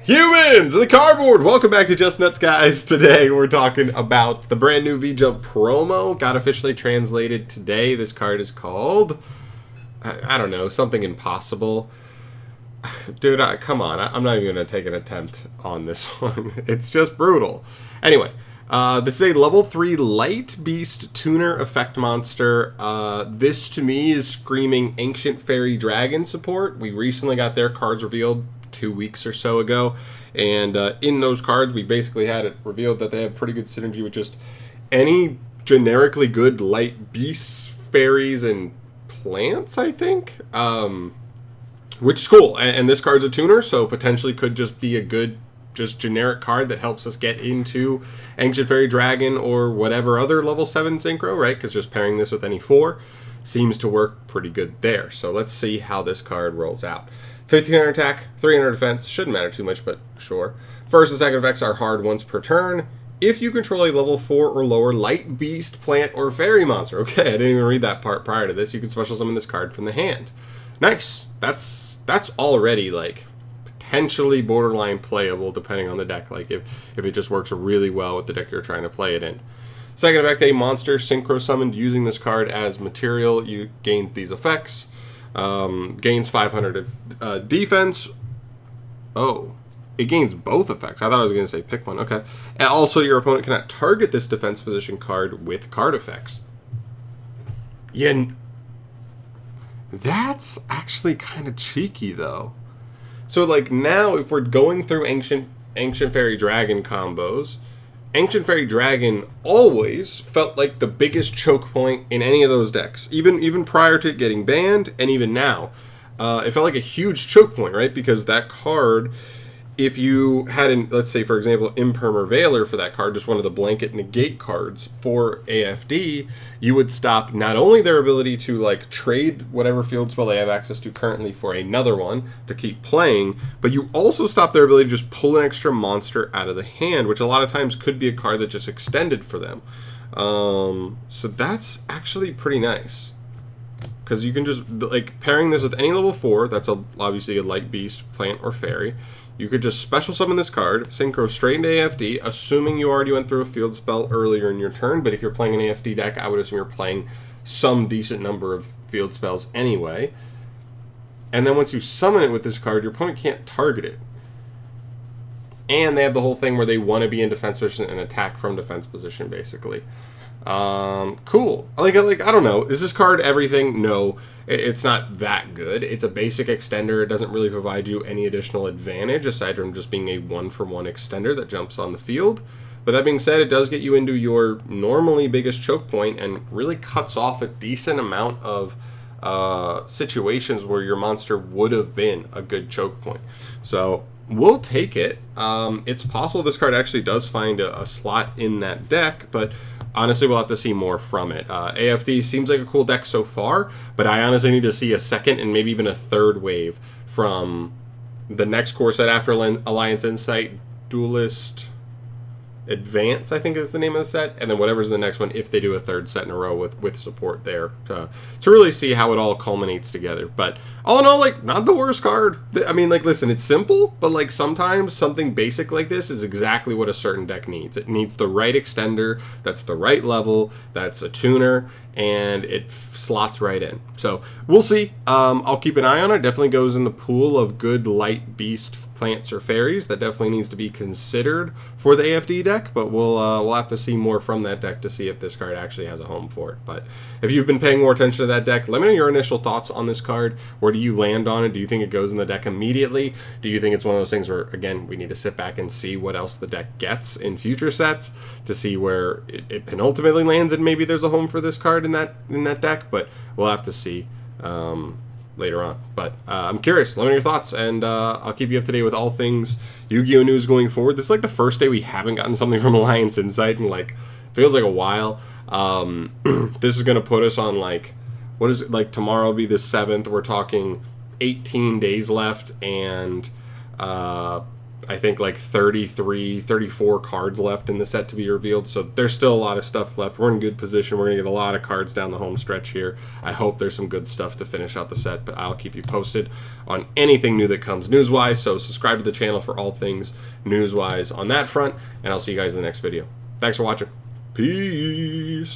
Humans in the cardboard! Welcome back to Just Nuts, guys. Today we're talking about the brand new V-Jump promo. Got officially translated today. This card is called, I don't know, something impossible. Dude, come on. I'm not even going to take an attempt on this one. It's just brutal. Anyway, this is a level 3 Light Beast Tuner Effect Monster. This, to me, is screaming Ancient Fairy Dragon support. We recently got their cards revealed 2 weeks or so ago, and in those cards we basically had it revealed that they have pretty good synergy with just any generically good light beasts, fairies, and plants, I think, which is cool. And this card's a tuner, so potentially could just be a good just generic card that helps us get into Ancient Fairy Dragon or whatever other level 7 synchro, right? Because just pairing this with any 4 seems to work pretty good there. So let's see how this card rolls out. 1500 attack, 300 defense, shouldn't matter too much, but sure. First and second effects are hard once per turn. If you control a level 4 or lower light beast, plant, or fairy monster. Okay, I didn't even read that part prior to this. You can special summon this card from the hand. Nice. That's already, like, potentially borderline playable depending on the deck, like if it just works really well with the deck you're trying to play it in. Second effect, a monster synchro summoned using this card as material. You gains these effects. Gains 500 defense. Oh, it gains both effects. I thought I was going to say pick one. Okay. And also, your opponent cannot target this defense position card with card effects. Yeah, that's actually kind of cheeky, though. So, like, now, if we're going through Ancient Fairy Dragon combos, Ancient Fairy Dragon always felt like the biggest choke point in any of those decks, even prior to it getting banned, and even now. It felt like a huge choke point, right? Because that card, if you had, let's say, for example, Imperm or Veiler for that card, just one of the blanket negate cards for AFD, you would stop not only their ability to, like, trade whatever field spell they have access to currently for another one to keep playing, but you also stop their ability to just pull an extra monster out of the hand, which a lot of times could be a card that just extended for them. So that's actually pretty nice. Because you can just, like, pairing this with any level 4, that's obviously a light beast, plant, or fairy. You could just special summon this card, synchro straight into AFD, assuming you already went through a field spell earlier in your turn. But if you're playing an AFD deck, I would assume you're playing some decent number of field spells anyway. And then once you summon it with this card, your opponent can't target it. And they have the whole thing where they want to be in defense position and attack from defense position, basically. Cool. Like, I don't know. Is this card everything? No, it's not that good. It's a basic extender. It doesn't really provide you any additional advantage aside from just being a 1-for-1 extender that jumps on the field. But that being said, it does get you into your normally biggest choke point and really cuts off a decent amount of situations where your monster would have been a good choke point. So we'll take it. It's possible this card actually does find a slot in that deck, but honestly, we'll have to see more from it. AFD seems like a cool deck so far, but I honestly need to see a second and maybe even a third wave from the next core set after Alliance Insight, Duelist Advance, I think is the name of the set, and then whatever's the next one, if they do a third set in a row with support there, to really see how it all culminates together. But all in all, like, not the worst card. I mean, like, listen, it's simple, but, like, sometimes something basic like this is exactly what a certain deck needs. It needs the right extender, that's the right level, that's a tuner, and it slots right in. So we'll see. I'll keep an eye on it. Definitely goes in the pool of good light beast plants or fairies that definitely needs to be considered for the AFD deck, but we'll have to see more from that deck to see if this card actually has a home for it. But if you've been paying more attention to that deck, let me know your initial thoughts on this card. Where do you land on it? Do you think it goes in the deck immediately? Do you think it's one of those things where, again, we need to sit back and see what else the deck gets in future sets to see where it penultimately lands, and maybe there's a home for this card in that deck, but we'll have to see later on. But I'm curious. Let me know your thoughts, and I'll keep you up to date with all things Yu-Gi-Oh! News going forward. This is like the first day we haven't gotten something from Alliance Insight in, like, feels like a while. This is going to put us on, like, what is it, like, tomorrow will be the 7th. We're talking 18 days left, and I think like 33, 34 cards left in the set to be revealed. So there's still a lot of stuff left. We're in good position. We're going to get a lot of cards down the home stretch here. I hope there's some good stuff to finish out the set, but I'll keep you posted on anything new that comes news-wise. So subscribe to the channel for all things news-wise on that front, and I'll see you guys in the next video. Thanks for watching. Peace.